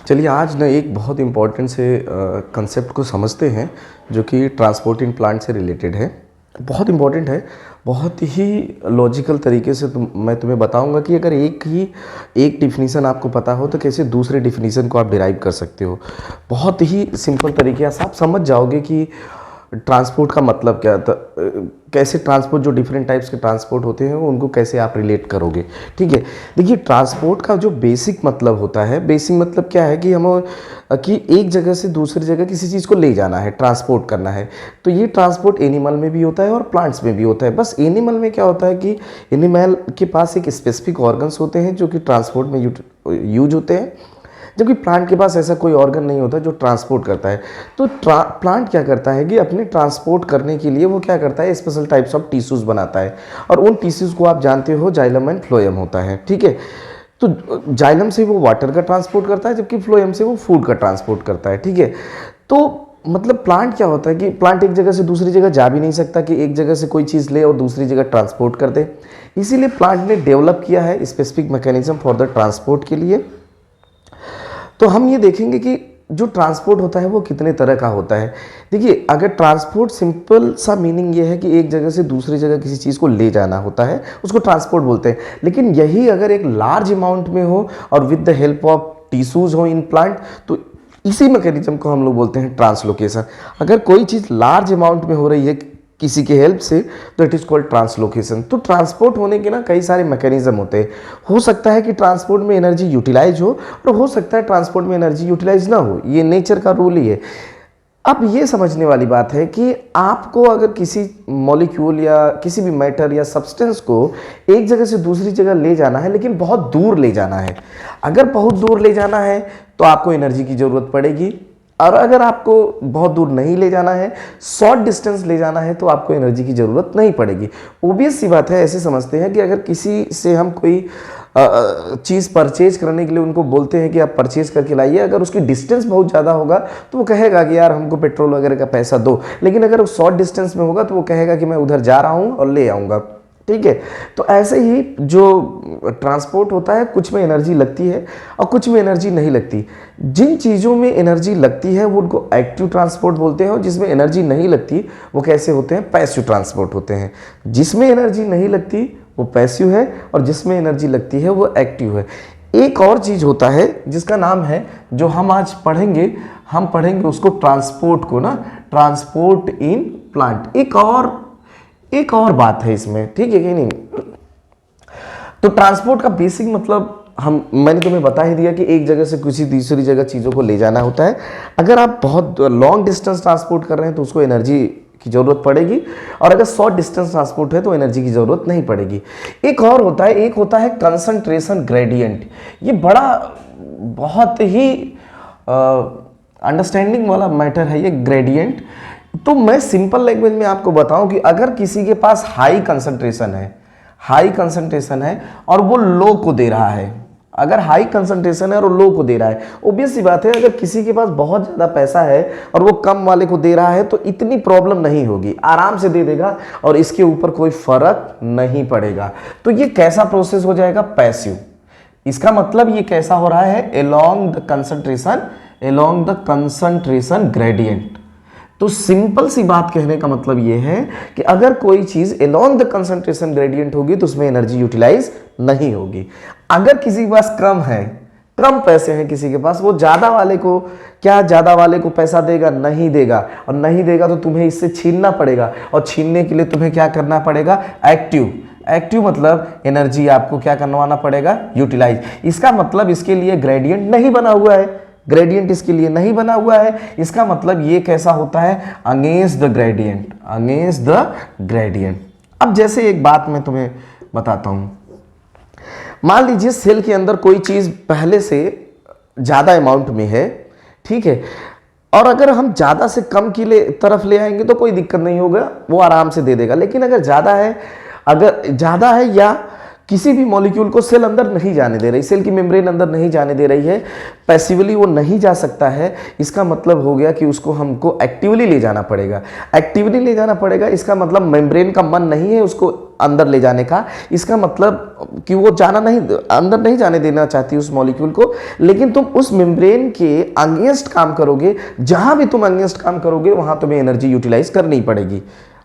चलिए आज ना एक बहुत इम्पोर्टेंट से कंसेप्ट को समझते हैं जो कि ट्रांसपोर्ट इन प्लांट से रिलेटेड है। बहुत इम्पोर्टेंट है, बहुत ही लॉजिकल तरीके से मैं तुम्हें बताऊंगा कि अगर एक डिफिनीसन आपको पता हो तो कैसे दूसरे डिफिनीसन को आप डिराइव कर सकते हो। बहुत ही सिंपल तरीके से आप समझ जाओगे कि ट्रांसपोर्ट का मतलब क्या था, कैसे ट्रांसपोर्ट जो डिफरेंट टाइप्स के ट्रांसपोर्ट होते हैं उनको कैसे आप रिलेट करोगे। ठीक है, देखिए ट्रांसपोर्ट का जो बेसिक मतलब होता है, बेसिक मतलब क्या है कि कि एक जगह से दूसरी जगह किसी चीज़ को ले जाना है, ट्रांसपोर्ट करना है। तो ये ट्रांसपोर्ट एनिमल में भी होता है और प्लांट्स में भी होता है। बस एनिमल में क्या होता है कि एनिमल के पास एक स्पेसिफिक ऑर्गन्स होते हैं जो कि ट्रांसपोर्ट में यूज होते हैं, जबकि प्लांट के पास ऐसा कोई ऑर्गन नहीं होता जो ट्रांसपोर्ट करता है। तो प्लांट क्या करता है कि अपने ट्रांसपोर्ट करने के लिए वो क्या करता है, स्पेशल टाइप्स ऑफ टिश्यूज़ बनाता है, और उन टिश्यूज़ को आप जानते हो जाइलम एंड फ्लोएम होता है। ठीक है, तो जाइलम से वो वाटर का ट्रांसपोर्ट करता है जबकि फ्लोएम से वो फूड का ट्रांसपोर्ट करता है। ठीक है, तो मतलब प्लांट क्या होता है कि प्लांट एक जगह से दूसरी जगह जा भी नहीं सकता कि एक जगह से कोई चीज़ ले और दूसरी जगह ट्रांसपोर्ट कर दे। इसीलिए प्लांट ने डेवलप किया है specific mechanism for the transport के लिए। तो हम ये देखेंगे कि जो ट्रांसपोर्ट होता है वो कितने तरह का होता है। देखिए, अगर ट्रांसपोर्ट सिंपल सा मीनिंग ये है कि एक जगह से दूसरी जगह किसी चीज़ को ले जाना होता है, उसको ट्रांसपोर्ट बोलते हैं। लेकिन यही अगर एक लार्ज अमाउंट में हो और with the help of tissues हो इन प्लांट, तो इसी मैकेनिज्म को हम लोग बोलते हैं ट्रांसलोकेशन। अगर कोई चीज़ लार्ज अमाउंट में हो रही है किसी के हेल्प से, तो इट इज़ कॉल्ड ट्रांसलोकेशन। तो ट्रांसपोर्ट होने के ना कई सारे मैकेनिज्म होते हैं। हो सकता है कि ट्रांसपोर्ट में एनर्जी यूटिलाइज हो और हो सकता है ट्रांसपोर्ट में एनर्जी यूटिलाइज ना हो, ये नेचर का रूल ही है। अब ये समझने वाली बात है कि आपको अगर किसी मॉलिक्यूल या किसी भी मैटर या सब्सटेंस को एक जगह से दूसरी जगह ले जाना है, लेकिन बहुत दूर ले जाना है। अगर बहुत दूर ले जाना है तो आपको एनर्जी की ज़रूरत पड़ेगी, और अगर आपको बहुत दूर नहीं ले जाना है, शॉर्ट डिस्टेंस ले जाना है, तो आपको एनर्जी की ज़रूरत नहीं पड़ेगी। ओबियस सी बात है, ऐसे समझते हैं कि अगर किसी से हम कोई चीज़ परचेज करने के लिए उनको बोलते हैं कि आप परचेज करके लाइए, अगर उसकी डिस्टेंस बहुत ज़्यादा होगा तो वो कहेगा कि यार हमको पेट्रोल वगैरह का पैसा दो। लेकिन अगर वो शॉर्ट डिस्टेंस में होगा तो वो कहेगा कि मैं उधर जा रहा हूँ और ले आऊँगा। ठीक है, तो ऐसे ही जो ट्रांसपोर्ट होता है, कुछ में एनर्जी लगती है और कुछ में एनर्जी नहीं लगती। जिन चीज़ों में एनर्जी लगती है वो उनको एक्टिव ट्रांसपोर्ट बोलते हैं, और जिसमें एनर्जी नहीं लगती वो कैसे होते हैं, पैसिव ट्रांसपोर्ट होते हैं। जिसमें एनर्जी नहीं लगती वो पैसिव है और जिसमें एनर्जी लगती है वो एक्टिव है। एक और चीज़ होता है जिसका नाम है, जो हम आज पढ़ेंगे, हम पढ़ेंगे उसको ट्रांसपोर्ट को ना, ट्रांसपोर्ट इन प्लांट। एक और बात है इसमें, ठीक है कि नहीं। तो ट्रांसपोर्ट का बेसिक मतलब मैंने तुम्हें बता ही दिया कि एक जगह से किसी दूसरी जगह चीज़ों को ले जाना होता है। अगर आप बहुत लॉन्ग डिस्टेंस ट्रांसपोर्ट कर रहे हैं तो उसको एनर्जी की ज़रूरत पड़ेगी, और अगर शॉर्ट डिस्टेंस ट्रांसपोर्ट है तो एनर्जी की ज़रूरत नहीं पड़ेगी। एक और होता है, एक होता है कंसंट्रेशन ग्रेडियंट। ये बहुत ही अंडरस्टैंडिंग वाला मैटर है ये ग्रेडियंट। तो मैं सिंपल लैंग्वेज में आपको बताऊं कि अगर किसी के पास हाई कंसंट्रेशन है और वो लो को दे रहा है, अगर हाई कंसंट्रेशन है और लो को दे रहा है, ऑब्वियस सी बात है अगर किसी के पास बहुत ज़्यादा पैसा है और वो कम वाले को दे रहा है तो इतनी प्रॉब्लम नहीं होगी, आराम से दे देगा और इसके ऊपर कोई फर्क नहीं पड़ेगा। तो ये कैसा प्रोसेस हो जाएगा, पैसिव। इसका मतलब ये कैसा हो रहा है, अलोंग द कंसंट्रेशन ग्रेडियंट। तो सिंपल सी बात कहने का मतलब ये है कि अगर कोई चीज अलोंग द कंसंट्रेशन ग्रेडियंट होगी तो उसमें एनर्जी यूटिलाइज नहीं होगी। अगर किसी के पास कम पैसे हैं किसी के पास, वो ज्यादा वाले को पैसा देगा, नहीं देगा, और नहीं देगा तो तुम्हें इससे छीनना पड़ेगा, और छीनने के लिए तुम्हें क्या करना पड़ेगा, एक्टिव मतलब एनर्जी आपको क्या करवाना पड़ेगा, यूटिलाइज। इसका मतलब इसके लिए ग्रेडियंट नहीं बना हुआ है, इसका मतलब ये कैसा होता है, अगेंस्ट द ग्रेडियंट। अब जैसे एक बात मैं तुम्हें बताता हूं, मान लीजिए सेल के अंदर कोई चीज पहले से ज्यादा अमाउंट में है, ठीक है, और अगर हम ज्यादा से कम की तरफ ले आएंगे तो कोई दिक्कत नहीं होगा, वो आराम से दे देगा। लेकिन अगर ज्यादा है या किसी भी मॉलिक्यूल को सेल अंदर नहीं जाने दे रही, सेल की मेम्ब्रेन अंदर नहीं जाने दे रही है, पैसिवली वो नहीं जा सकता है। इसका मतलब हो गया कि उसको हमको एक्टिवली ले जाना पड़ेगा। एक्टिवली ले जाना पड़ेगा इसका मतलब मेम्ब्रेन का मन नहीं है उसको अंदर ले जाने का, इसका मतलब कि वो जाना नहीं, अंदर नहीं जाने देना चाहती उस मॉलिक्यूल को, लेकिन तुम उस मेम्ब्रेन के अगेंस्ट काम करोगे। जहां भी तुम अगेंस्ट काम करोगे वहां तुम्हें एनर्जी यूटिलाइज करनी पड़ेगी।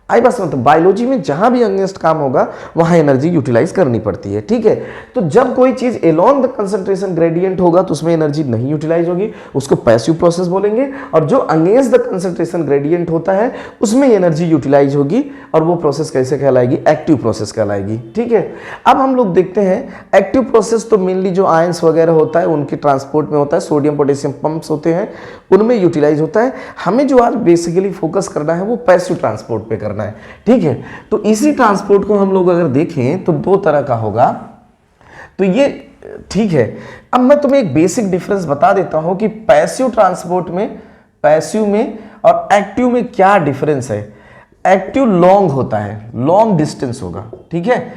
आई बात मतलब बायोलॉजी में जहां भी अगेंस्ट काम होगा वहां एनर्जी यूटिलाइज करनी पड़ती है, ठीक है। तो जब कोई चीज अलोंग द कंसंट्रेशन ग्रेडियंट होगा तो उसमें एनर्जी नहीं यूटिलाइज होगी, उसको पैसिव प्रोसेस बोलेंगे। और जो अगेंस्ट द कंसंट्रेशन ग्रेडियंट होता है उसमें एनर्जी यूटिलाइज होगी, और वो प्रोसेस कैसे कहलाएगी? एक्टिव प्रोसेस कहलाएगी, ठीक है। अब हम लोग देखते हैं एक्टिव प्रोसेस तो मेनली जो आयंस वगैरह होता है उनके ट्रांसपोर्ट में होता है, सोडियम पोटेशियम पंप्स होते हैं उनमें यूटिलाइज होता है। हमें जो आज बेसिकली फोकस करना है वो पैसिव ट्रांसपोर्ट पे करना है, ठीक है। तो इसी ट्रांसपोर्ट को हम लोग अगर देखें तो दो तरह का होगा, तो ये ठीक है। अब मैं तुम्हें एक बेसिक डिफरेंस बता देता हूं कि पैसिव ट्रांसपोर्ट में, पैसिव में और एक्टिव में क्या डिफरेंस है। एक्टिव लॉन्ग होता है, लॉन्ग डिस्टेंस होगा, ठीक है।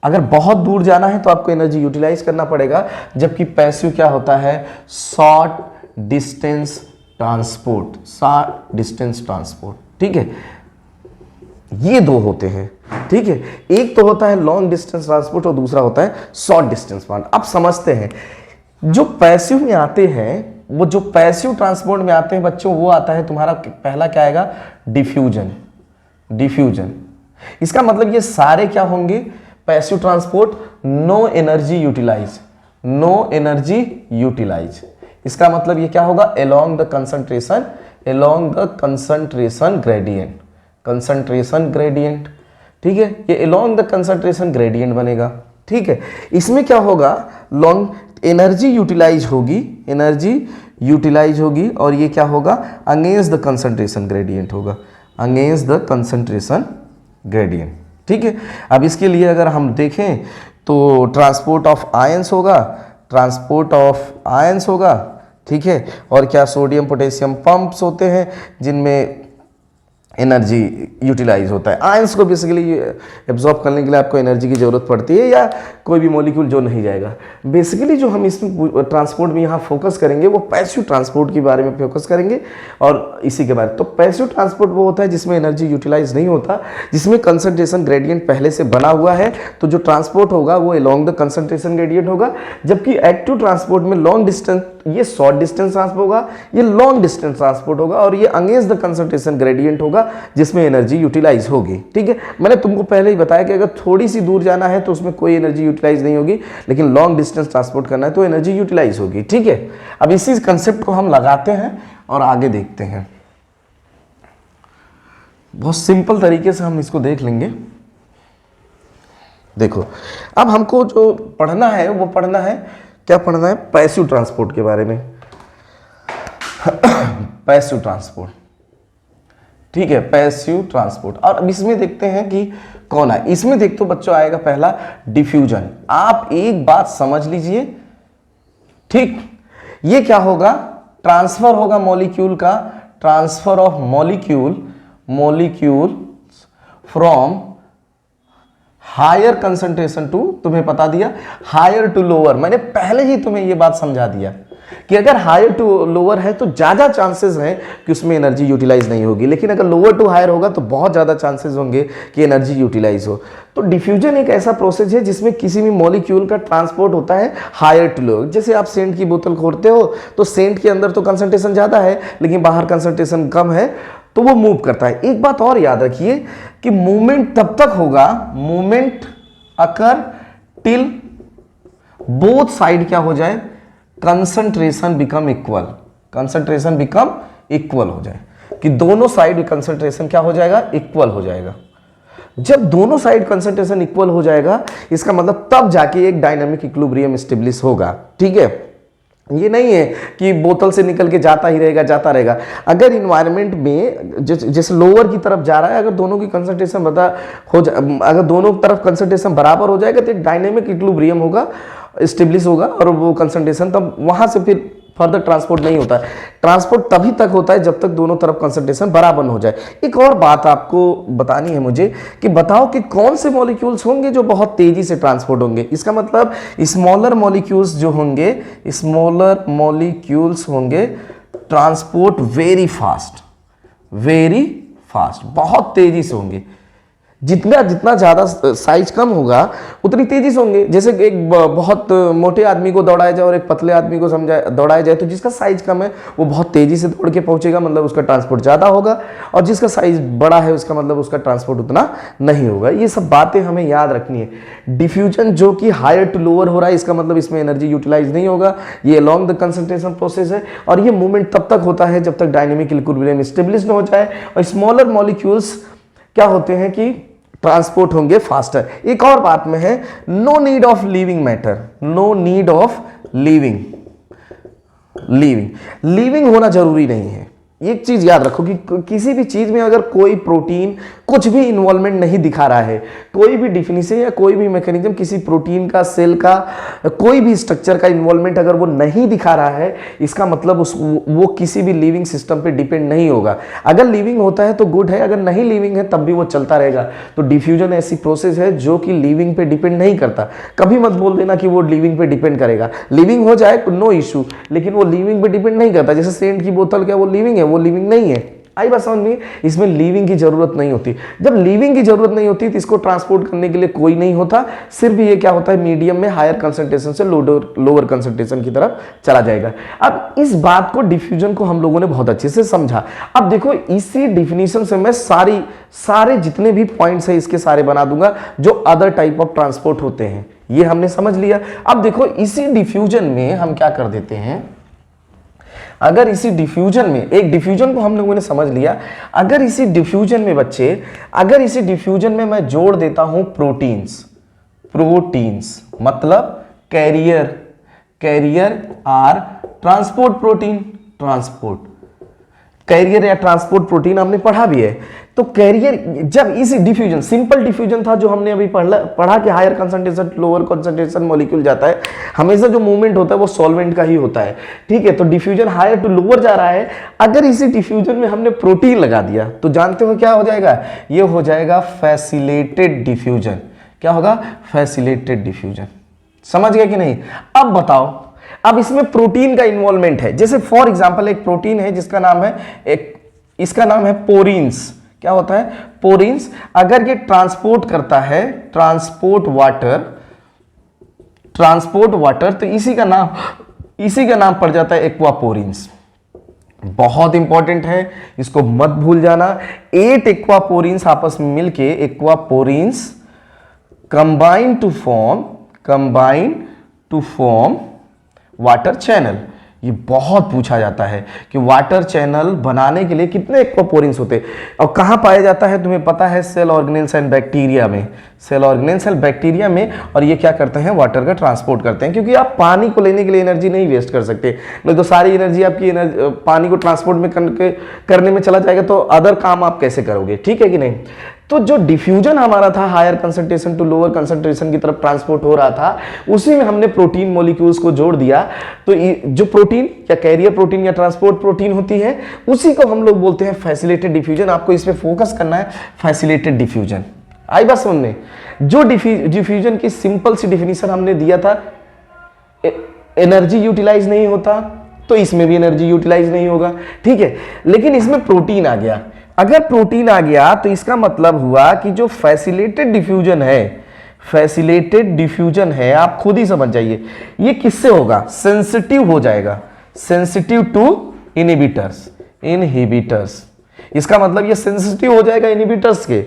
अगर बहुत दूर जाना है तो आपको एनर्जी यूटिलाइज करना पड़ेगा, जबकि पैसिव क्या होता है? Short distance transport, short distance transport, ठीक है। ये दो होते हैं, ठीक है। एक तो होता है लॉन्ग डिस्टेंस ट्रांसपोर्ट और दूसरा होता है शॉर्ट डिस्टेंस ट्रांसपोर्ट। अब समझते हैं जो पैसिव में आते हैं, वो जो पैसिव ट्रांसपोर्ट में आते हैं बच्चों, वो आता है तुम्हारा पहला क्या आएगा? डिफ्यूजन। डिफ्यूजन इसका मतलब ये सारे क्या होंगे? Passive transport, no energy utilize, no energy utilize. इसका मतलब ये क्या होगा? Along the concentration, along the concentration gradient, concentration gradient, ठीक है। ये अलोंग द कंसंट्रेशन ग्रेडियंट बनेगा, ठीक है। इसमें क्या होगा? लॉन्ग एनर्जी यूटिलाइज होगी, एनर्जी यूटिलाइज होगी, और ये क्या होगा? अगेंस्ट द कंसंट्रेशन ग्रेडियंट होगा, अगेंस्ट द कंसंट्रेशन ग्रेडियंट, ठीक है। अब इसके लिए अगर हम देखें तो ट्रांसपोर्ट ऑफ आयंस होगा, ट्रांसपोर्ट ऑफ आयंस होगा, ठीक है। और क्या? सोडियम पोटेशियम पंप्स होते हैं जिनमें एनर्जी यूटिलाइज होता है। आयंस को बेसिकली एब्जॉर्ब करने के लिए आपको एनर्जी की जरूरत पड़ती है, या कोई भी मॉलिक्यूल जो नहीं जाएगा। बेसिकली जो हम इसमें ट्रांसपोर्ट में यहाँ फोकस करेंगे वो पैसिव ट्रांसपोर्ट के बारे में फोकस करेंगे, और इसी के बारे में। तो पैसिव ट्रांसपोर्ट वो होता है जिसमें एनर्जी यूटिलाइज नहीं होता, जिसमें कंसंट्रेशन ग्रेडियंट पहले से बना हुआ है, तो जो ट्रांसपोर्ट होगा वो अलोंग द कंसंट्रेशन ग्रेडियंट होगा। जबकि एक्टिव ट्रांसपोर्ट में लॉन्ग डिस्टेंस, ये शॉर्ट डिस्टेंस ट्रांसपोर्ट होगा, ये लॉन्ग डिस्टेंस ट्रांसपोर्ट होगा, और ये अगेंस्ट द कंसंट्रेशन ग्रेडियंट होगा जिसमें एनर्जी यूटिलाइज होगी, ठीक है। मैंने तुमको पहले ही बताया कि अगर थोड़ी सी दूर जाना है तो उसमें कोई एनर्जी यूटिलाइज नहीं होगी, लेकिन लॉन्ग डिस्टेंस ट्रांसपोर्ट करना है तो एनर्जी यूटिलाइज होगी, ठीक है। अब इसी कंसेप्ट को हम लगाते हैं और आगे देखते हैं। बहुत सिंपल तरीके से हम इसको देख लेंगे। देखो, अब हमको जो पढ़ना है वो पढ़ना है, क्या पढ़ना है? पैसिव ट्रांसपोर्ट के बारे में। पैसिव ट्रांसपोर्ट, ठीक है, पैसिव ट्रांसपोर्ट। और अब इसमें देखते हैं कि कौन है। इसमें देख तो बच्चों आएगा पहला डिफ्यूजन। आप एक बात समझ लीजिए, ठीक, ये क्या होगा? ट्रांसफर होगा मॉलिक्यूल का, transfer of molecule, molecule from higher concentration to, तुम्हें बता दिया, हायर टू लोअर। मैंने पहले ही तुम्हें यह बात समझा दिया कि अगर हायर टू लोअर है तो ज्यादा चांसेस हैं कि उसमें एनर्जी यूटिलाइज नहीं होगी, लेकिन अगर लोअर टू हायर होगा तो बहुत ज्यादा चांसेस होंगे कि एनर्जी यूटिलाइज हो। तो डिफ्यूजन एक ऐसा प्रोसेस है जिसमें किसी भी मॉलिक्यूल का ट्रांसपोर्ट होता है हायर टू लोअर। जैसे आप सेंट की बोतल खोलते हो तो सेंट के अंदर तो कंसंट्रेशन ज्यादा है लेकिन बाहर कंसंट्रेशन कम है, तो वो मूव करता है। एक बात और याद रखिए कि मूवमेंट तब तक होगा, मूवमेंट अकर टिल बोथ साइड क्या हो जाए? Concentration become equal, concentration become equal हो जाए, कि दोनों साइड कंसंट्रेशन क्या हो जाएगा? इक्वल हो जाएगा। जब दोनों साइड कंसंट्रेशन इक्वल हो जाएगा इसका मतलब तब जाके एक डायनामिक इक्विलिब्रियम स्टेब्लिश होगा, ठीक है। ये नहीं है कि बोतल से निकल के जाता ही रहेगा, जाता रहेगा। अगर इन्वायरमेंट में जैसे लोअर की तरफ जा रहा है, अगर दोनों की कंसंट्रेशन अगर दोनों तरफ कंसंट्रेशन बराबर हो जाएगा तो एक डायनेमिक इक्विलिब्रियम होगा, स्टेब्लिश होगा, और वो कंसंट्रेशन तब वहां से फिर फर्दर ट्रांसपोर्ट नहीं होता है। ट्रांसपोर्ट तभी तक होता है जब तक दोनों तरफ कंसंट्रेशन बराबर हो जाए। एक और बात आपको बतानी है मुझे कि बताओ कि कौन से मॉलिक्यूल्स होंगे जो बहुत तेजी से ट्रांसपोर्ट होंगे। इसका मतलब स्मॉलर मॉलिक्यूल्स जो होंगे, स्मॉलर मॉलिक्यूल्स होंगे ट्रांसपोर्ट वेरी फास्ट, बहुत तेजी से होंगे। जितना जितना ज़्यादा साइज कम होगा उतनी तेजी से होंगे। जैसे एक बहुत मोटे आदमी को दौड़ाया जाए और एक पतले आदमी को दौड़ाया जाए, तो जिसका साइज कम है वो बहुत तेजी से दौड़ के पहुंचेगा, मतलब उसका ट्रांसपोर्ट ज़्यादा होगा, और जिसका साइज बड़ा है उसका मतलब उसका ट्रांसपोर्ट उतना नहीं होगा। ये सब बातें हमें याद रखनी है। डिफ्यूजन जो कि हायर टू लोअर हो रहा है, इसका मतलब इसमें एनर्जी यूटिलाइज नहीं होगा, ये अलोंग द कंसंट्रेशन प्रोसेस है, और ये मूवमेंट तब तक होता है जब तक डायनेमिक इक्विलिब्रियम स्टेब्लिश न हो जाए। और स्मॉलर मॉलिक्यूल्स क्या होते हैं कि ट्रांसपोर्ट होंगे फास्टर। एक और बात में है, no need of living matter, no need of living होना जरूरी नहीं है। एक चीज याद रखो कि किसी भी चीज में अगर कोई प्रोटीन कुछ भी इन्वॉल्वमेंट नहीं दिखा रहा है, कोई भी डिफिनेशन या कोई भी मैकेनिज्म किसी प्रोटीन का, सेल का, कोई भी स्ट्रक्चर का इन्वॉल्वमेंट अगर वो नहीं दिखा रहा है, इसका मतलब वो किसी भी लिविंग सिस्टम पे डिपेंड नहीं होगा। अगर लिविंग होता है तो गुड है, अगर नहीं लिविंग है तब भी वो चलता रहेगा। तो डिफ्यूजन ऐसी प्रोसेस है जो कि लिविंग पे डिपेंड नहीं करता। कभी मत बोल देना कि वो लिविंग पे डिपेंड करेगा। लिविंग हो जाए नो इशू, लेकिन वो लिविंग पे डिपेंड नहीं करता। जैसे सेंट की बोतल, क्या वो लिविंग है? वो लिविंग नहीं है। आई बात समझ में? इसमें लीविंग की जरूरत नहीं होती। जब लीविंग की जरूरत नहीं होती तो इसको ट्रांसपोर्ट करने के लिए कोई नहीं होता, सिर्फ ये क्या होता है, मीडियम में हायर कंसंट्रेशन से लोअर कंसंट्रेशन की तरफ चला जाएगा। अब इस बात को, डिफ्यूजन को हम लोगों ने बहुत अच्छे से समझा। अब देखो, इसी डिफिनीशन से मैं सारे जितने भी पॉइंट्स है इसके सारे बना दूंगा जो अदर टाइप ऑफ ट्रांसपोर्ट होते हैं। ये हमने समझ लिया। अब देखो, इसी डिफ्यूजन में हम क्या कर देते हैं, अगर इसी डिफ्यूजन में, एक डिफ्यूजन को हम लोगों ने समझ लिया, अगर इसी डिफ्यूजन में बच्चे, अगर इसी डिफ्यूजन में मैं जोड़ देता हूं प्रोटीन्स मतलब carrier or transport protein, carrier या ट्रांसपोर्ट प्रोटीन हमने पढ़ा भी है। तो कैरियर, जब इसी डिफ्यूजन, सिंपल डिफ्यूजन था जो हमने अभी पढ़ा कि higher concentration lower concentration molecule जाता है, हमेशा जो मूवमेंट होता है वो सॉल्वेंट का ही होता है। ठीक है, तो डिफ्यूजन हायर टू लोअर जा रहा है। अगर इसी डिफ्यूजन में हमने प्रोटीन लगा दिया तो जानते हो क्या हो जाएगा? ये हो जाएगा फैसिलिटेटेड डिफ्यूजन। क्या होगा? Facilitated diffusion. समझ गए कि नहीं? अब बताओ, अब इसमें प्रोटीन का इन्वॉल्वमेंट है। जैसे फॉर एग्जांपल एक प्रोटीन है जिसका नाम है, इसका नाम है पोरीन्स। क्या होता है? पोरीन्स। अगर ये ट्रांसपोर्ट करता है, ट्रांसपोर्ट वाटर, तो इसी का नाम पड़ जाता है एक्वापोरीन्स। बहुत इंपॉर्टेंट है, इसको मत भूल जाना। 8 एक्वापोरीन्स आपस में मिलके aquaporins combine to form water channel. ये बहुत पूछा जाता है कि वाटर चैनल बनाने के लिए कितने एक्वापोरीन्स होते हैं और कहां पाया जाता है? तुम्हें पता है, सेल ऑर्गेनेल्स एंड बैक्टीरिया में, और ये क्या करते हैं? वाटर का ट्रांसपोर्ट करते हैं, क्योंकि आप पानी को लेने के लिए एनर्जी नहीं वेस्ट कर सकते। नहीं तो सारी एनर्जी आपकी पानी को ट्रांसपोर्ट में करने में चला जाएगा, तो अदर काम आप कैसे करोगे? ठीक है कि नहीं? तो जो डिफ्यूजन हमारा था, higher concentration to lower concentration की तरफ ट्रांसपोर्ट हो रहा था, उसी में हमने प्रोटीन मॉलिक्यूल्स को जोड़ दिया। तो जो प्रोटीन या कैरियर प्रोटीन या ट्रांसपोर्ट प्रोटीन होती है, उसी को हम लोग बोलते हैं फैसिलिटेटेड डिफ्यूजन। आपको इस पे फोकस करना है, फैसिलिटेटेड डिफ्यूजन। आई बात समझ में? जो डिफ्यूजन की सिंपल सी डिफिनीशन हमने दिया था, एनर्जी यूटिलाइज नहीं होता, तो इसमें भी एनर्जी यूटिलाइज नहीं होगा। ठीक है, लेकिन इसमें प्रोटीन आ गया। अगर प्रोटीन आ गया तो इसका मतलब हुआ कि जो फैसिलिटेटेड डिफ्यूजन है, आप खुद ही समझ जाइए, ये किससे होगा? सेंसिटिव हो जाएगा, सेंसिटिव टू इनहिबिटर्स। इसका मतलब ये सेंसिटिव हो जाएगा इनहिबिटर्स के,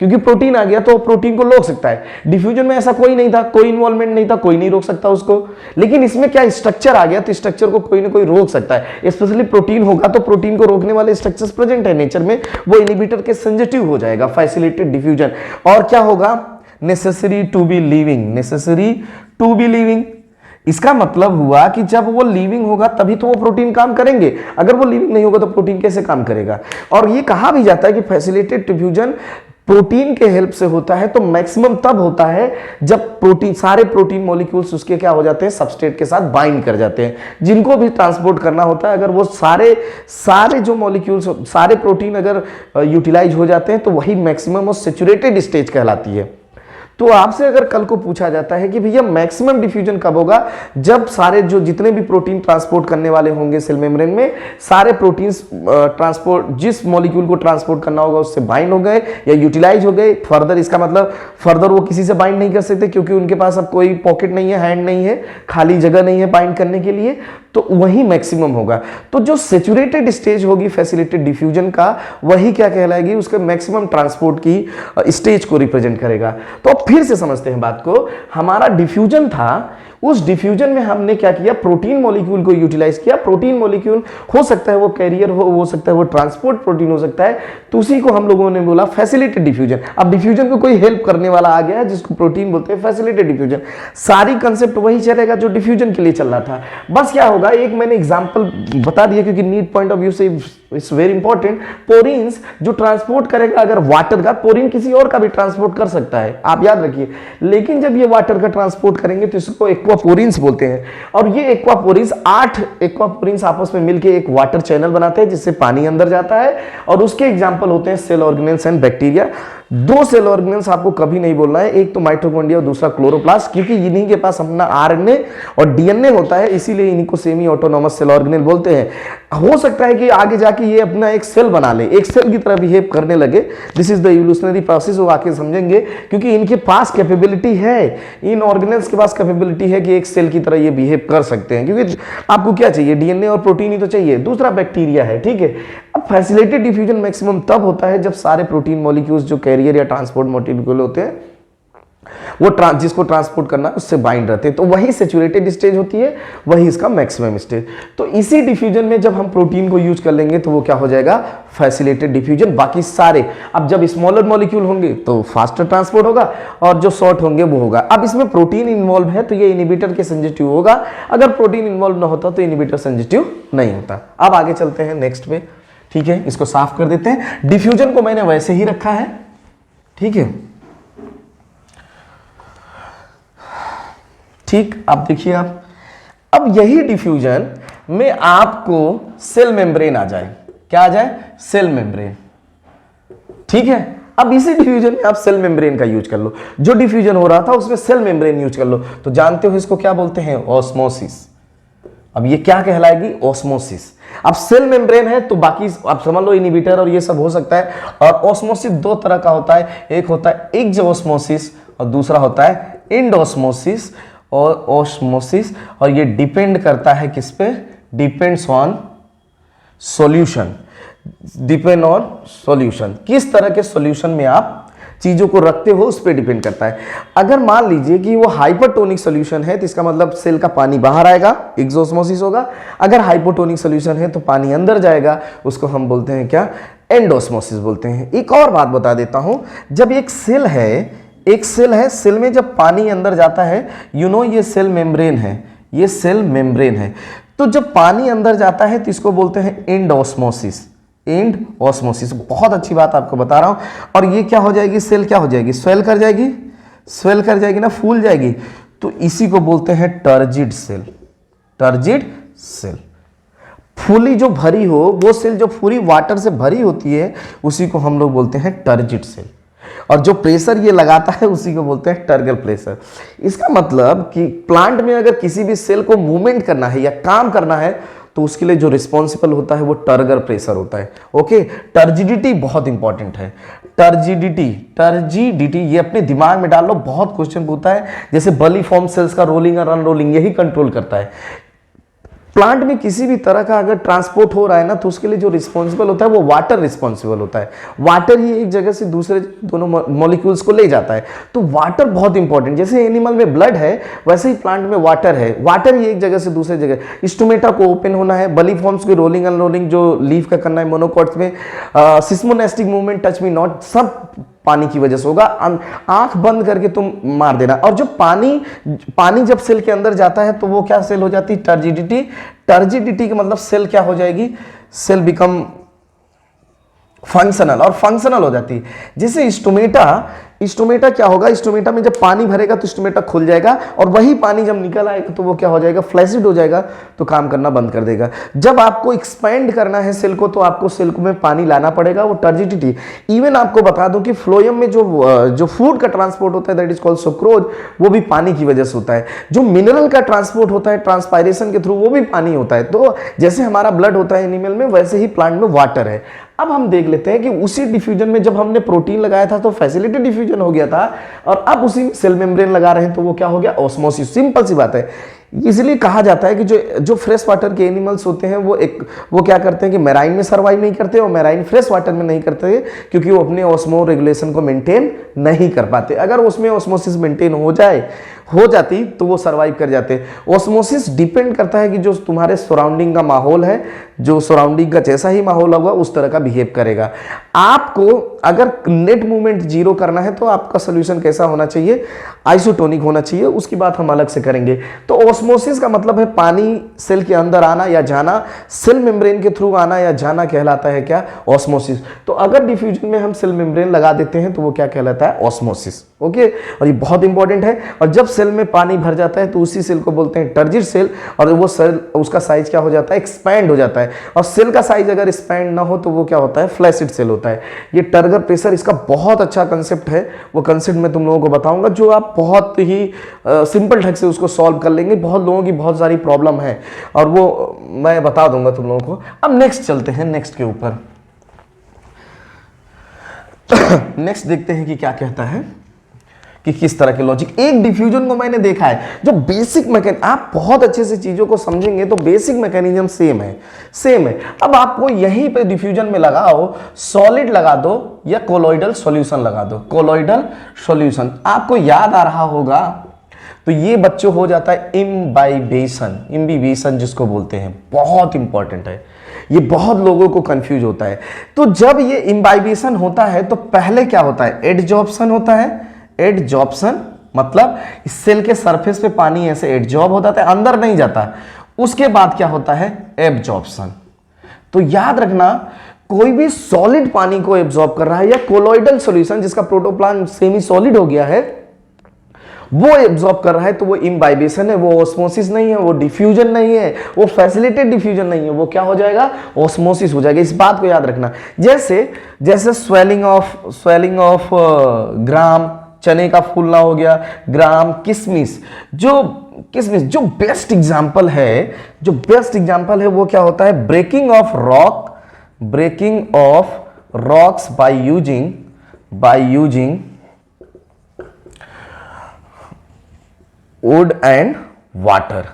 क्योंकि प्रोटीन आ गया तो प्रोटीन को रोक सकता है। डिफ्यूजन में ऐसा कोई नहीं था, कोई इन्वॉल्वमेंट नहीं था, कोई नहीं रोक सकता उसको। लेकिन इसमें क्या स्ट्रक्चर आ गया, तो स्ट्रक्चर को कोई ना कोई रोक सकता है। स्पेशली प्रोटीन होगा तो प्रोटीन को रोकने वाले स्ट्रक्चर्स प्रेजेंट है नेचर में, वो इनहिबिटर के सेंसिटिव हो जाएगा, फैसिलिटेटेड डिफ्यूजन। और क्या होगा? Necessary to be living. इसका मतलब हुआ कि जब वो लिविंग होगा तभी तो वो प्रोटीन काम करेंगे, अगर वो लिविंग नहीं होगा तो प्रोटीन कैसे काम करेगा? और ये कहा भी जाता है कि फैसिलिटेटेड डिफ्यूजन प्रोटीन के हेल्प से होता है, तो मैक्सिमम तब होता है जब प्रोटीन, सारे प्रोटीन मॉलिक्यूल्स उसके क्या हो जाते हैं, सबस्ट्रेट के साथ बाइंड कर जाते हैं। जिनको भी ट्रांसपोर्ट करना होता है, अगर वो सारे जो मॉलिक्यूल्स, सारे प्रोटीन अगर यूटिलाइज हो जाते हैं, तो वही मैक्सिमम और सेचुरेटेड स्टेज कहलाती है। तो आपसे अगर कल को पूछा जाता है कि भैया मैक्सिमम डिफ्यूजन कब होगा, जब सारे जो जितने भी प्रोटीन ट्रांसपोर्ट करने वाले होंगे सेल मेम्ब्रेन में, सारे प्रोटीन्स ट्रांसपोर्ट, जिस मॉलिक्यूल को ट्रांसपोर्ट करना होगा उससे बाइंड हो गए या यूटिलाइज हो गए। फर्दर इसका मतलब फर्दर वो किसी से बाइंड नहीं कर सकते, क्योंकि उनके पास अब कोई पॉकेट नहीं है, हैंड नहीं है, खाली जगह नहीं है बाइंड करने के लिए, तो वही मैक्सिमम होगा। तो जो सेचुरेटेड स्टेज होगी फैसिलिटेड डिफ्यूजन का, वही क्या कहलाएगी, उसके मैक्सिमम ट्रांसपोर्ट की स्टेज को रिप्रेजेंट करेगा। तो अब फिर से समझते हैं बात को। हमारा डिफ्यूजन था, उस डिफ्यूजन में हमने क्या किया, प्रोटीन मॉलिक्यूल को यूटिलाइज किया। प्रोटीन मॉलिक्यूल हो सकता है वो कैरियर हो सकता है वो ट्रांसपोर्ट प्रोटीन हो सकता है, तो उसी को हम लोगों ने बोला फैसिलिटेड डिफ्यूजन। अब डिफ्यूजन को कोई हेल्प करने वाला आ गया है, जिसको प्रोटीन बोलते हैं फैसिलिटेड डिफ्यूजन। सारी कंसेप्ट वही चलेगा जो डिफ्यूजन के लिए चल रहा था। बस क्या होगा, एक मैंने एग्जांपल बता दिया क्योंकि नीट पॉइंट ऑफ व्यू से इट्स वेरी इंपॉर्टेंट। पोरिन्स जो ट्रांसपोर्ट करेगा, अगर वाटर का, पोरिन किसी और का भी ट्रांसपोर्ट कर सकता है, आप याद रखिए। लेकिन जब ये वाटर का ट्रांसपोर्ट करेंगे तो इसको एक्वापोरिन्स बोलते हैं। और ये एक्वापोरिन्स 8 एक्वापोरिन्स आपस में मिलकर एक वाटर चैनल बनाते हैं, जिससे पानी अंदर जाता है। और उसके एग्जांपल होते हैं cell organelles and bacteria. 2 cell organelles आपको कभी नहीं बोलना है, एक तो माइटोकॉन्ड्रिया और दूसरा क्लोरोप्लास्ट, क्योंकि इन्हीं के पास अपना आरएनए और डीएनए होता है, इसीलिए इन्हीं को सेमी ऑटोनॉमस सेल ऑर्गेनेल बोलते हैं। हो सकता है कि आगे जाके ये अपना एक सेल बना ले, एक सेल की तरह बिहेव करने लगे। This is the evolutionary process, वो आके समझेंगे, क्योंकि इनके पास कैपेबिलिटी है, इन ऑर्गेनेल्स के पास कैपेबिलिटी है कि एक सेल की तरह ये बिहेव कर सकते हैं। क्योंकि आपको क्या चाहिए, डीएनए और प्रोटीन ही तो चाहिए, दूसरा बैक्टीरिया है, ठीक है। अब फैसिलिटेड डिफ्यूजन मैक्सिमम तब होता है जब सारे प्रोटीन मॉलिक्यूल्स जो कैरियर या ट्रांसपोर्ट मॉलिक्यूल होते हैं, वो जिसको ट्रांसपोर्ट करना है उससे बाइंड रहते हैं, तो वही सेचुरेटेड स्टेज होती है, वही इसका मैक्सिमम स्टेज। तो इसी डिफ्यूजन में जब हम प्रोटीन को यूज कर लेंगे तो वो क्या हो जाएगा, फैसिलिटेड डिफ्यूजन। बाकी सारे, अब जब स्मॉलर मॉलिक्यूल होंगे तो फास्टर ट्रांसपोर्ट होगा, और जो शॉर्ट होंगे वो होगा। अब इसमें प्रोटीन इन्वॉल्व है तो ये इनहिबिटर के सेंसिटिव होगा, अगर प्रोटीन इन्वॉल्व ना होता तो इनहिबिटर सेंसिटिव नहीं होता। अब आगे चलते हैं नेक्स्ट पे, ठीक है, इसको साफ कर देते हैं। डिफ्यूजन को मैंने वैसे ही रखा है, ठीक है, ठीक। अब देखिए, आप अब यही डिफ्यूजन में आपको सेल मेम्ब्रेन आ जाए, क्या आ जाए, सेल मेम्ब्रेन, ठीक है। अब इसी डिफ्यूजन में आप सेल मेम्ब्रेन का यूज कर लो, जो डिफ्यूजन हो रहा था उसमें सेल मेम्ब्रेन यूज कर लो, तो जानते हो इसको क्या बोलते हैं, ऑस्मोसिस। अब ये क्या कहलाएगी, ऑस्मोसिस। अब सेल मेम्ब्रेन है तो बाकी आप समझ लो इनहिबिटर और ये सब हो सकता है। और ऑस्मोसिस 2 तरह का होता है, एक होता है एक्सोस्मोसिस और दूसरा होता है एंडोस्मोसिस और ऑस्मोसिस। और ये डिपेंड करता है किस पे, depends on solution, depend on solution, किस तरह के सॉल्यूशन में आप चीजों को रखते हो उस पर डिपेंड करता है। अगर मान लीजिए कि वो हाइपरटोनिक सॉल्यूशन है तो इसका मतलब सेल का पानी बाहर आएगा, एक्सोस्मोसिस होगा। अगर हाइपोटोनिक सॉल्यूशन है तो पानी अंदर जाएगा, उसको हम बोलते हैं क्या, एंडोस्मोसिस बोलते हैं। एक और बात बता देता हूं, जब एक सेल है, सेल में जब पानी अंदर जाता है, ये सेल मेम्ब्रेन है, ये सेल मेम्ब्रेन है, तो जब पानी अंदर जाता है तो इसको बोलते हैं एंडोस्मोसिस, एंडोस्मोसिस। बहुत अच्छी बात आपको बता रहा हूं। और ये क्या हो जाएगी, सेल क्या हो जाएगी, स्वेल कर जाएगी ना, फूल जाएगी, तो इसी को बोलते हैं टर्जिड सेल, टर्जिड सेल। फूली जो भरी हो, वो सेल जो पूरी वाटर से भरी होती है उसी को हम लोग बोलते हैं टर्जिड सेल। और जो प्रेशर ये लगाता है उसी को बोलते हैं टर्गर प्रेशर। इसका मतलब कि प्लांट में अगर किसी भी सेल को मूवमेंट करना है या काम करना है तो उसके लिए जो रिस्पॉन्सिबल होता है वो टर्गर प्रेशर होता है। ओके, टर्जिडिटी बहुत इंपॉर्टेंट है। टर्जिडिटी ये अपने दिमाग में डाल लो, बहुत क्वेश्चन पूछता है। जैसे बली फॉर्म सेल्स का रोलिंग और अनरोलिंग यही कंट्रोल करता है। प्लांट में किसी भी तरह का अगर ट्रांसपोर्ट हो रहा है ना तो उसके लिए जो रिस्पॉन्सिबल होता है वो वाटर रिस्पॉन्सिबल होता है। वाटर ही एक जगह से दूसरे दोनों मॉलिक्यूल्स को ले जाता है, तो वाटर बहुत इंपॉर्टेंट। जैसे एनिमल में ब्लड है वैसे ही प्लांट में वाटर है। वाटर ही एक जगह से दूसरे जगह, स्टोमेटा को ओपन होना है, बली फॉर्म्स की रोलिंग अनरोलिंग जो लीफ का करना है, मोनोकॉट्स में seismonastic movement, touch me not, सब पानी की वजह से होगा। आंख बंद करके तुम मार देना। और जो पानी जब सेल के अंदर जाता है तो वो क्या सेल हो जाती है, टर्जिडिटी। टर्जिडिटी का मतलब सेल क्या हो जाएगी, सेल बिकम फंक्शनल, और फंक्शनल हो जाती है। जैसे स्टोमेटा क्या होगा, स्टोमेटा में जब पानी भरेगा तो स्टोमेटा खुल जाएगा, और वही पानी जब निकल आएगा तो वो क्या हो जाएगा, फ्लैसिड हो जाएगा, तो काम करना बंद कर देगा। जब आपको एक्सपेंड करना है सेल को तो आपको सेल में पानी लाना पड़ेगा, वो टर्जिडिटी। इवन आपको बता दूं कि फ्लोएम में जो फूड का ट्रांसपोर्ट होता है दैट इज कॉल्ड सुक्रोज, वो भी पानी की वजह से होता है। जो मिनरल का ट्रांसपोर्ट होता है ट्रांसपायरेशन के थ्रू, वो भी पानी होता है। तो जैसे हमारा ब्लड होता है एनिमल में, वैसे ही प्लांट में वाटर है। अब हम देख लेते हैं कि उसी डिफ्यूजन में जब हमने प्रोटीन लगाया था तो फैसिलिटेड डिफ्यूजन हो गया था, और अब उसी सेल मेम्ब्रेन लगा रहे हैं तो वो क्या हो गया, ऑस्मोसिस। सिंपल सी बात है। इसलिए कहा जाता है कि जो फ्रेश वाटर के एनिमल्स होते हैं वो क्या करते हैं कि मैराइन में सर्वाइव नहीं करते, और मैराइन फ्रेश वाटर में नहीं करते क्योंकि वो अपने ऑस्मो रेगुलेशन को मेंटेन नहीं कर पाते। अगर उसमें ऑस्मोसिस मेंटेन हो जाती तो वो सर्वाइव कर जाते। ऑस्मोसिस डिपेंड करता है कि जो तुम्हारे सराउंडिंग का माहौल है, जो सराउंडिंग का जैसा ही माहौल होगा उस तरह का बिहेव करेगा। आपको अगर नेट मूवमेंट जीरो करना है तो आपका सोल्यूशन कैसा होना चाहिए, आइसोटोनिक होना चाहिए। उसकी बात हम अलग से करेंगे। तो ऑस्मोसिस का मतलब है पानी सेल के अंदर आना या जाना, सेल मेम्ब्रेन के थ्रू आना या जाना कहलाता है क्या, ऑस्मोसिस। तो अगर डिफ्यूजन में हम सेल मेम्ब्रेन लगा देते हैं तो वो क्या कहलाता है, ऑस्मोसिस। ओके, और ये बहुत इंपॉर्टेंट है। और जब सेल में पानी भर जाता है तो उसी सेल को बोलते हैं टर्जिड सेल, और वो सेल उसका साइज क्या हो जाता है, एक्सपैंड हो जाता है। और सेल का साइज अगर एक्सपैंड ना हो तो वो क्या होता है, फ्लैसिड सेल होता है। ये टर्गर प्रेशर, इसका बहुत अच्छा कंसेप्ट है। वो कंसेप्ट मैं तुम लोगों को बताऊंगा, जो आप बहुत ही सिंपल ढंग से उसको सॉल्व कर लेंगे। बहुत लोगों की बहुत सारी प्रॉब्लम है और वो मैं बता दूंगा तुम लोगों को। अब नेक्स्ट चलते हैं, नेक्स्ट के ऊपर। नेक्स्ट देखते हैं कि क्या कहता है कि किस तरह के लॉजिक। एक डिफ्यूजन को मैंने देखा है जो बेसिक मैकेनिज्म, आप बहुत अच्छे से चीजों को समझेंगे तो बेसिक मैकेनिज्म सेम है। अब आपको यहीं पे डिफ्यूजन में लगाओ, सॉलिड लगा दो या कोलॉइडल सॉल्यूशन लगा दो। कोलॉइडल सॉल्यूशन आपको याद आ रहा होगा, तो ये बच्चों हो जाता है इम्बिबेशन जिसको बोलते हैं, बहुत इंपॉर्टेंट है। ये बहुत लोगों को कंफ्यूज होता है। तो जब ये इम्बाइबेशन होता है तो पहले क्या होता है, एडजॉर्प्शन होता है। एडजॉर्प्शन मतलब इस सेल के सरफेस पे पानी ऐसे एडजॉर्ब हो जाता है, अंदर नहीं जाता। उसके बाद क्या होता है, एब्जॉर्प्शन। तो याद रखना, कोई भी सॉलिड पानी को एब्जॉर्ब कर रहा है या कोलॉइडल सॉल्यूशन जिसका प्रोटोप्लान सेमी सॉलिड हो गया है वो एब्जॉर्ब कर रहा है तो वो इम्बाइबेशन है, वो ऑस्मोसिस नहीं है, वो डिफ्यूजन नहीं है, वो फैसिलिटेड डिफ्यूजन नहीं है, वो क्या हो जाएगा, ऑस्मोसिस हो जाएगा। इस बात को याद रखना। जैसे स्वेलिंग ऑफ ग्राम, चने का फूलना हो गया, ग्राम, किशमिश। जो बेस्ट एग्जांपल है वो क्या होता है, breaking of rocks by using wood and water.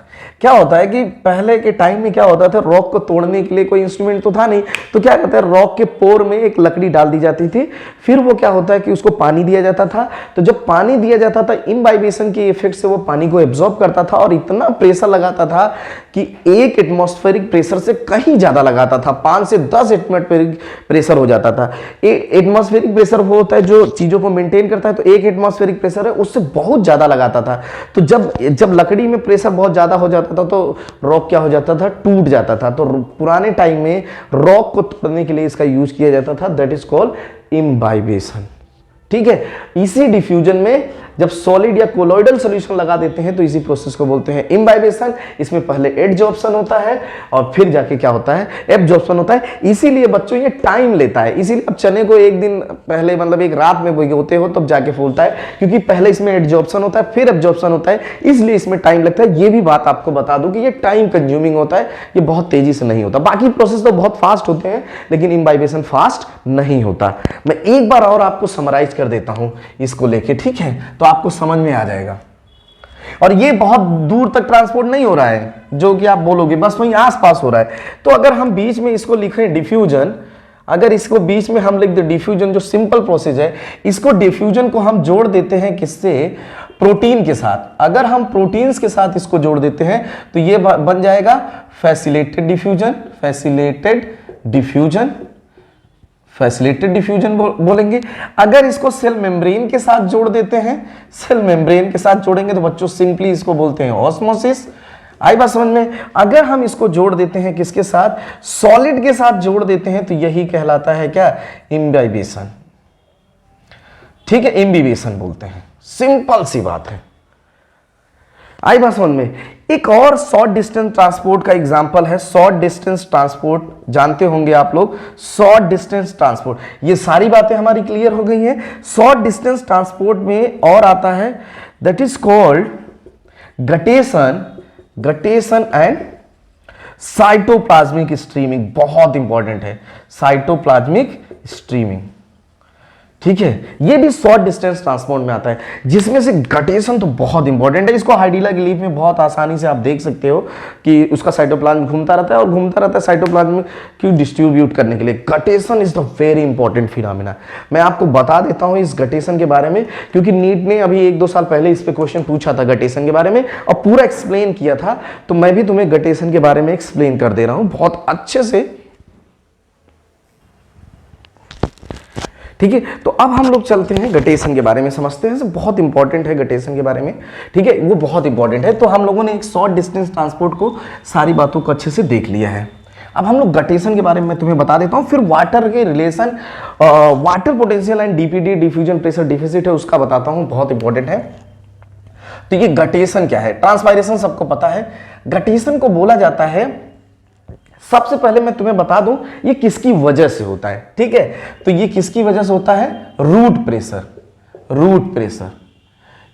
क्या होता है कि पहले के टाइम में क्या होता था, रॉक को तोड़ने के लिए कोई इंस्ट्रूमेंट तो था नहीं, तो क्या कहते हैं, रॉक के पोर में एक लकड़ी डाल दी जाती थी, फिर वो क्या होता है कि उसको पानी दिया जाता था। तो जब पानी दिया जाता था, इम्बाइबेशन के इफेक्ट से वो पानी को एब्जॉर्ब करता था और इतना प्रेशर लगाता था कि 1 एटमॉस्फेरिक प्रेशर से कहीं ज्यादा लगाता था, 5 से 10 एटमॉस्फेरिक प्रेशर हो जाता था। एटमॉस्फेरिक प्रेशर वो होता है जो चीजों को मेंटेन करता है, तो 1 एटमॉस्फेरिक प्रेशर है, उससे बहुत ज्यादा लगाता था। तो जब लकड़ी में प्रेशर बहुत ज्यादा हो जाता था तो रॉक क्या हो जाता था, टूट जाता था। तो पुराने टाइम में रॉक को तोड़ने के लिए इसका यूज किया जाता था, दैट इज कॉल्ड इम्बाइबेशन। ठीक है, इसी डिफ्यूजन में जब सॉलिड या कोलॉइडल सॉल्यूशन लगा देते हैं तो इसी प्रोसेस को बोलते हैं इम्बाइबेशन। इसमें पहले एडजॉर्प्शन होता है और फिर जाके क्या होता है, एब्जॉर्प्शन होता है। इसीलिए बच्चों ये टाइम लेता है। इसीलिए अब चने को एक दिन पहले, मतलब एक रात में भिगोते हो तब जाके फूलता है, क्योंकि पहले इसमें एडजॉर्प्शन होता है फिर एब्जॉर्प्शन होता है, इसलिए इसमें टाइम लगता है। ये भी बात आपको बता दूं कि ये टाइम कंज्यूमिंग होता है, ये बहुत तेजी से नहीं होता। बाकी प्रोसेस तो बहुत फास्ट होते हैं लेकिन इम्बाइबेशन फास्ट नहीं होता। मैं एक बार और आपको समराइज कर देता हूं इसको लेके, ठीक है, तो आपको समझ में आ जाएगा। और ये बहुत दूर तक ट्रांसपोर्ट नहीं हो रहा है जो कि आप बोलोगे, बस वहीं आसपास हो रहा है। तो अगर हम बीच में इसको लिखें डिफ्यूजन, अगर इसको बीच में हम लिख दे डिफ्यूजन, जो सिंपल प्रोसेस है, इसको डिफ्यूजन को हम जोड़ देते हैं किससे, प्रोटीन के साथ। अगर हम प्रोटीन्स के साथ इसको जोड़ देते हैं तो ये बन जाएगा फैसिलिटेटेड डिफ्यूजन बोलेंगे। अगर इसको सेल मेम्ब्रेन के साथ जोड़ देते हैं, सेल मेम्ब्रेन के साथ जोड़ेंगे तो बच्चों सिंपली इसको बोलते हैं ऑस्मोसिस। आई बात समझ में? अगर हम इसको जोड़ देते हैं किसके साथ, सॉलिड के साथ जोड़ देते हैं, तो यही कहलाता है क्या, इम्बिबेशन। ठीक है, इम्बिबेशन बोलते हैं, सिंपल सी बात है। आई बात समझ में? एक और शॉर्ट डिस्टेंस ट्रांसपोर्ट का एग्जांपल है, शॉर्ट डिस्टेंस ट्रांसपोर्ट, जानते होंगे आप लोग, शॉर्ट डिस्टेंस ट्रांसपोर्ट। ये सारी बातें हमारी क्लियर हो गई हैं। शॉर्ट डिस्टेंस ट्रांसपोर्ट में और आता है, that is called guttation and cytoplasmic streaming. बहुत इंपॉर्टेंट है, साइटोप्लाज्मिक स्ट्रीमिंग। ठीक है, ये भी शॉर्ट डिस्टेंस ट्रांसपोर्ट में आता है, जिसमें से गटेशन तो बहुत इंपॉर्टेंट है। इसको हाइड्रीला की लीफ में बहुत आसानी से आप देख सकते हो कि उसका साइटोप्लाज्म घूमता रहता है और घूमता रहता है साइटोप्लाज्म को डिस्ट्रीब्यूट करने के लिए। Guttation is the very important phenomena. मैं आपको बता देता हूं इस गटेशन के बारे में, क्योंकि नीट ने अभी 1-2 साल पहले इस पे क्वेश्चन पूछा था गटेशन के बारे में और पूरा एक्सप्लेन किया था, तो मैं भी तुम्हें गटेशन के बारे में एक्सप्लेन कर दे रहा हूं बहुत अच्छे से। ठीक है, तो अब हम लोग चलते हैं गटेशन के बारे में समझते हैं। बहुत इंपॉर्टेंट है गटेशन के बारे में, ठीक है, वो बहुत इंपॉर्टेंट है। तो हम लोगों ने एक शॉर्ट डिस्टेंस ट्रांसपोर्ट को सारी बातों को अच्छे से देख लिया है। अब हम लोग गटेशन के बारे में मैं तुम्हें बता देता हूं, फिर वाटर के relation, water potential and DPD, diffusion pressure deficit है, उसका बताता हूं, बहुत इंपॉर्टेंट है। तो ये गटेशन क्या है, ट्रांसपायरेशन सबको पता है। गटेशन को बोला जाता है, सबसे पहले मैं तुम्हें बता दूं ये किसकी वजह से होता है। ठीक है, तो ये किसकी वजह से होता है, रूट प्रेशर। रूट प्रेशर,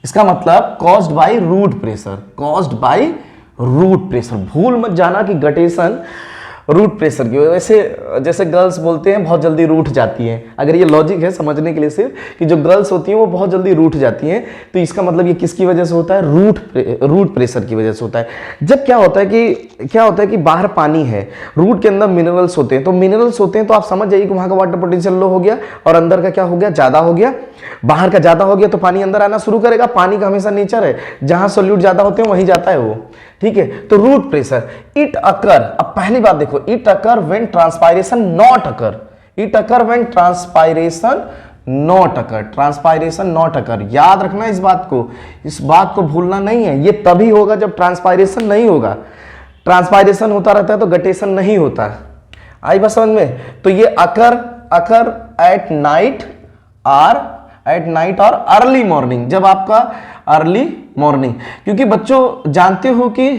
इसका मतलब caused by root pressure, caused by root pressure. भूल मत जाना कि गटेशन रूट प्रेशर की वजह से, जैसे गर्ल्स बोलते हैं बहुत जल्दी रूठ जाती हैं, अगर ये लॉजिक है समझने के लिए सिर्फ कि जो गर्ल्स होती हैं वो बहुत जल्दी रूठ जाती हैं, तो इसका मतलब ये किसकी वजह से होता है, रूट प्रेशर की वजह से होता है। जब क्या होता है कि बाहर पानी है, रूट के अंदर मिनरल्स होते हैं, तो मिनरल्स होते हैं तो आप समझ जाइए कि वहां का वाटर पोटेंशियल लो हो गया और अंदर का क्या हो गया, ज्यादा हो गया। बाहर का ज्यादा हो गया तो पानी अंदर आना शुरू करेगा। पानी का हमेशा नेचर है, जहां सोल्यूट ज्यादा होते हैं वहीं जाता है वो। ठीक है, तो रूट प्रेशर इट अकर, अब पहली बात देखो, it occur when transpiration not occur, it occur when transpiration not occur, transpiration not occur. याद रखना इस बात को भूलना नहीं है। ये तभी होगा जब ट्रांसपायरेशन नहीं होगा। ट्रांसपायरेशन होता रहता है तो गटेशन नहीं होता। आई बात समझ में? तो ये अकर एट नाइट और अर्ली मॉर्निंग, जब आपका अर्ली मॉर्निंग, क्योंकि बच्चों जानते हो कि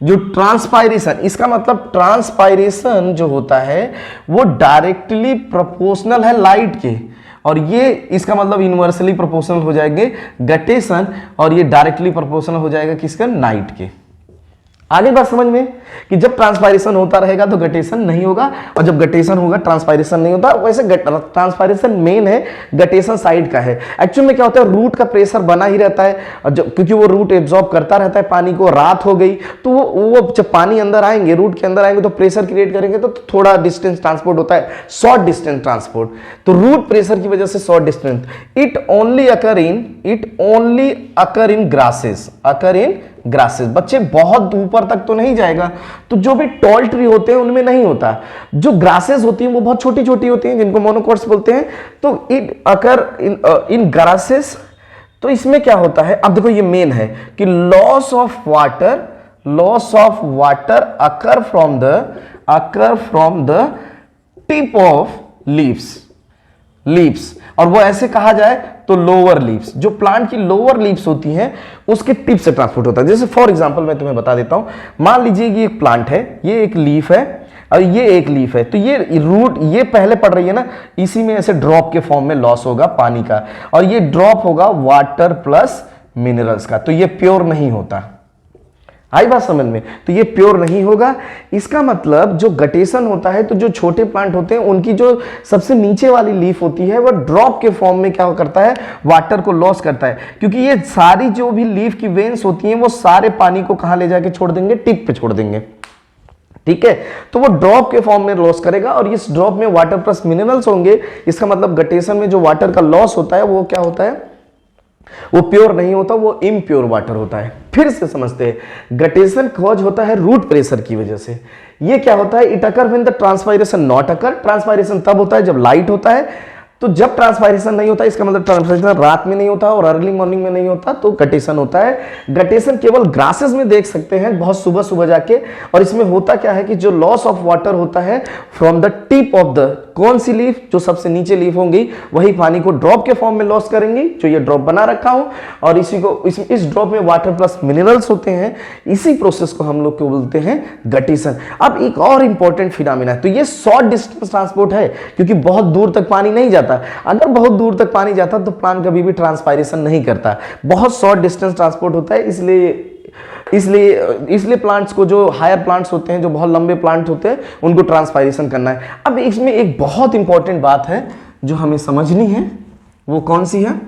जो ट्रांसपायरेशन, इसका मतलब ट्रांसपायरेशन जो होता है वो डायरेक्टली प्रोपोर्शनल है लाइट के, और ये इसका मतलब इनवर्सली प्रोपोर्शनल हो जाएंगे गटेशन, और ये डायरेक्टली प्रोपोर्शनल हो जाएगा किसका, नाइट के। आगे बात समझ में कि जब ट्रांसपायरेशन होता रहेगा तो गटेशन नहीं होगा, और जब गटेशन होगा ट्रांसपायरेशन नहीं होता। वैसे ट्रांसपायरेशन मेन है, गटेशन साइड का है। एक्चुअली में क्या होता है, रूट का प्रेशर बना ही रहता है, और क्योंकि वो रूट एब्जॉर्ब करता रहता है पानी को। रात हो गई तो वो जब पानी अंदर आएंगे, रूट के अंदर आएंगे तो प्रेशर क्रिएट करेंगे, तो थोड़ा डिस्टेंस ट्रांसपोर्ट होता है, शॉर्ट डिस्टेंस ट्रांसपोर्ट। तो रूट प्रेशर की वजह से short distance. It only occur in grasses, बच्चे बहुत ऊपर तक तो नहीं जाएगा, तो जो भी टॉल ट्री होते हैं उनमें नहीं होता। जो ग्रासेस होती हैं वो बहुत छोटी छोटी होती हैं, जिनको मोनोकोट्स बोलते हैं। तो इट अकर इन ग्रासेस, तो इसमें क्या होता है, अब देखो ये मेन है कि loss of water occur from the tip of leaves, और वो ऐसे कहा जाए तो लोअर लीव्स, जो प्लांट की लोअर लीव्स होती हैं उसके टिप से ट्रांसपोर्ट होता है। जैसे फॉर एग्जांपल मैं तुम्हें बता देता हूं, मान लीजिए कि एक प्लांट है, ये एक लीफ है और ये एक लीफ है, तो ये रूट ये पहले पड़ रही है ना, इसी में ऐसे ड्रॉप के फॉर्म में लॉस होगा पानी का, और ये ड्रॉप होगा वाटर प्लस मिनरल्स का, तो ये प्योर नहीं होता। आई बात समझ में? तो ये प्योर नहीं होगा। इसका मतलब जो गटेशन होता है, तो जो छोटे प्लांट होते हैं उनकी जो सबसे नीचे वाली लीफ होती है वो ड्रॉप के फॉर्म में क्या करता है, वाटर को लॉस करता है, क्योंकि ये सारी जो भी लीफ की वेन्स होती हैं वो सारे पानी को कहां ले जाके छोड़ देंगे, टिप पे छोड़ देंगे। ठीक है, तो वो ड्रॉप के फॉर्म में लॉस करेगा, और इस ड्रॉप में वाटर प्लस मिनरल्स होंगे। इसका मतलब गटेशन में जो वाटर का लॉस होता है वो क्या होता है, वो प्योर नहीं होता, वो इम्प्योर वाटर होता है। फिर से समझते हैं, गटेशन कॉज होता है रूट प्रेशर की वजह से। ये क्या होता है, it occur when the transpiration not occur, transpiration तब होता है जब लाइट होता है, तो जब ट्रांसपायरेशन नहीं होता, इसका मतलब ट्रांसपायरेशन रात में नहीं होता और अर्ली मॉर्निंग में नहीं होता, तो गटेशन होता है। गटेशन केवल ग्रासेस में देख सकते हैं बहुत सुबह सुबह जाके। और इसमें होता क्या है कि जो लॉस ऑफ वाटर होता है from the tip of the, कौन सी लीफ, जो सबसे नीचे लीफ होंगी वही पानी को ड्रॉप के फॉर्म में लॉस करेंगी, जो ये ड्रॉप बना रखा हूं। और इसी को इस ड्रॉप में वाटर प्लस मिनरल्स होते हैं। इसी प्रोसेस को हम लोग को बोलते हैं गटेशन। अब एक और इंपॉर्टेंट फिनोमेना है, तो ये शॉर्ट डिस्टेंस ट्रांसपोर्ट है, क्योंकि बहुत दूर तक पानी नहीं जाता। अगर बहुत दूर तक पानी जाता तो प्लांट कभी भी ट्रांसपायरेशन नहीं करता। बहुत शॉर्ट डिस्टेंस ट्रांसपोर्ट होता है, इसलिए प्लांट्स को, जो हायर प्लांट्स होते हैं, जो बहुत लंबे प्लांट होते हैं, उनको ट्रांसपायरेशन करना है। अब इसमें एक बहुत इंपॉर्टेंट बात है जो हमें समझनी है, वो कौन सी है?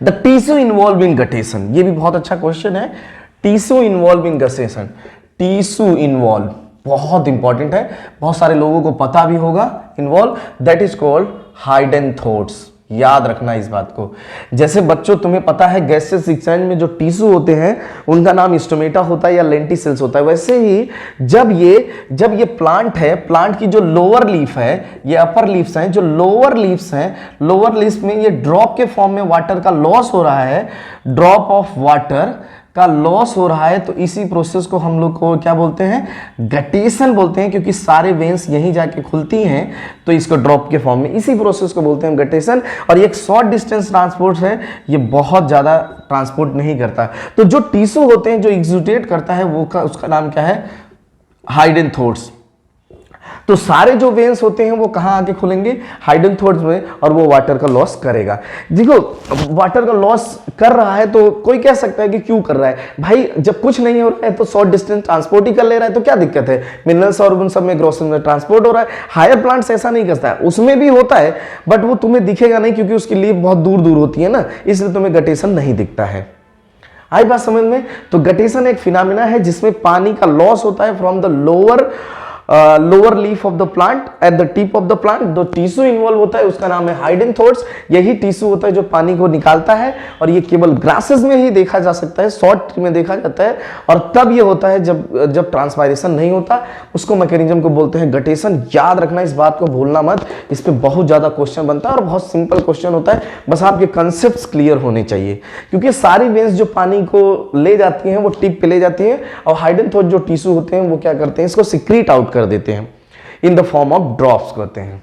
The tissue involve in guttation. ये भी बहुत अच्छा क्वेश्चन है। Tissue involve in guttation, tissue involve बहुत इंपॉर्टेंट है, बहुत सारे लोगों को पता भी होगा। Involve, that is called hydathodes. याद रखना इस बात को। जैसे बच्चों तुम्हें पता है गैसेस एक्सचेंज में जो टिश्यू होते हैं उनका नाम स्टोमेटा होता है या लेंटिसेल्स होता है, वैसे ही जब ये प्लांट है, प्लांट की जो लोअर लीफ है, ये अपर लीव्स हैं, जो लोअर लीव्स हैं, लोअर लीव्स में ये ड्रॉप के फॉर्म में वाटर का लॉस हो रहा है, ड्रॉप ऑफ वाटर का लॉस हो रहा है, तो इसी प्रोसेस को हम लोग को क्या बोलते हैं? गटेशन बोलते हैं, क्योंकि सारे वेन्स यहीं जाके खुलती हैं, तो इसको ड्रॉप के फॉर्म में, इसी प्रोसेस को बोलते हैं गटेशन। और ये एक शॉर्ट डिस्टेंस ट्रांसपोर्ट है, ये बहुत ज्यादा ट्रांसपोर्ट नहीं करता। तो जो टिश्यू होते हैं, जो एक्सुडेट करता है, वो उसका नाम क्या है? हाइडेंथोड्स। तो सारे जो वेन्स होते हैं वो कहां आके खुलेंगे? हाइडेंथोड्स में, और वो वाटर का लॉस करेगा। देखो वाटर का लॉस कर रहा है, तो कोई कह सकता है कि क्यों कर रहा है भाई? जब कुछ नहीं हो रहा है तो शॉर्ट डिस्टेंस ट्रांसपोर्ट ही कर ले रहा है, तो क्या दिक्कत है? मिनरल्स और उन सब में ग्रोथ में ट्रांसपोर्ट हो रहा है। हायर प्लांट्स ऐसा नहीं करता है, उसमें भी होता है बट वो तुम्हें दिखेगा नहीं, क्योंकि उसकी लीफ बहुत दूर दूर होती है ना, इसलिए तुम्हें गटेशन नहीं दिखता है। आई बात समझ में? तो गटेशन एक फिनोमेना है जिसमें पानी का लॉस होता है from the lower leaf of the plant at the tip of the plant. जो टिश्यू इन्वॉल्व होता है उसका नाम है हाइडेंथोड्स। यही टिश्यू होता है जो पानी को निकालता है, और ये केवल ग्रासेस में ही देखा जा सकता है, शॉर्ट में देखा जाता है। और तब ये होता है जब ट्रांसपायरेशन नहीं होता, उसको मैकेनिज्म को बोलते हैं गटेशन। याद रखना, इस बात को भूलना मत, इस पे बहुत ज्यादा क्वेश्चन बनता है और बहुत सिंपल क्वेश्चन होता है, बस आपके कंसेप्ट क्लियर होने चाहिए। क्योंकि सारी वेन्स जो पानी को ले जाती हैं वो टिप पे ले जाती हैं, और हाइडेंथोड जो टिश्यू होते हैं वो क्या करते हैं? इसको सिक्रीट आउट कर देते हैं, in the form of drops करते हैं।